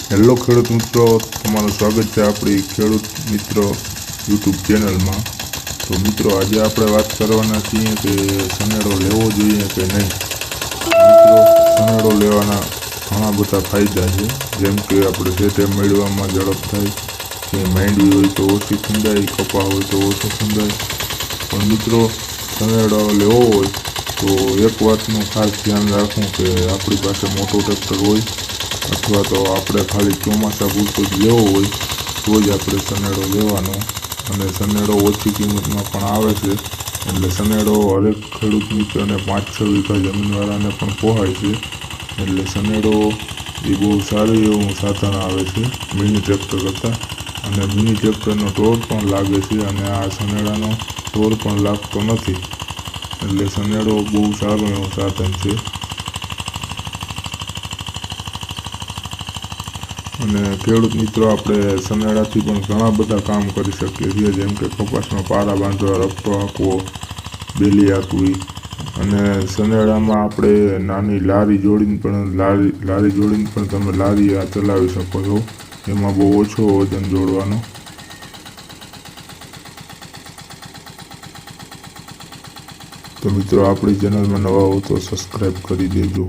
Hello ખેડૂત મિત્રો, તમારું સ્વાગત છે આપણી ખેડૂત મિત્ર યુટ્યુબ ચેનલમાં। તો મિત્રો, આજે આપણે વાત કરવાના છીએ કે સનેડો લેવો જોઈએ કે નહીં। મિત્રો, સનેડો લેવાના ઘણા બધા ફાયદા છે, જેમ કે આપણે ખેતર મેળવવામાં ઝડપ થાય, કે માંડવી હોય તો ઓછી ખંડાય, કપા હોય તો ઓછો ખંડાય। પણ મિત્રો, સનેડો લેવો હોય તો એક વાતનું ખાસ ધ્યાન રાખવું કે આપણી પાસે મોટું ટ્રેક્ટર હોય અથવા તો આપણે ખાલી ચોમાસા પૂરતું જ લેવો હોય તો જ આપણે સનેડો લેવાનો। અને સનેડો ઓછી કિંમતમાં પણ આવે છે, એટલે સનેડો હરેક ખેડૂત મિત્રને 5-6 વીઘા જમીનવાળાને પણ પોહાય છે। એટલે સનેડો એ બહુ સારું એવું સાધન આવે છે મિની ટ્રેક્ટર કરતાં, અને મિની ટ્રેક્ટરનો ટોર પણ લાગે છે અને આ સનેડાનો ટોર પણ લાગતો નથી। એટલે સનેડો બહુ સારું એવું સાધન છે। અને ખેડૂત મિત્રો, આપણે સનેડાથી પણ ઘણા બધા કામ કરી શકીએ છીએ, જેમ કે કપાસમાં પારા બાંધવા, રપટો હાંકવો, બેલી હાંકવી। અને સનેડામાં આપણે નાની લારી જોડીને પણ તમે લારી ચલાવી શકો છો, એમાં બહુ ઓછો વજન જોડવાનો। તો મિત્રો, આપણી ચેનલમાં નવા હો તો સબસ્ક્રાઈબ કરી દેજો।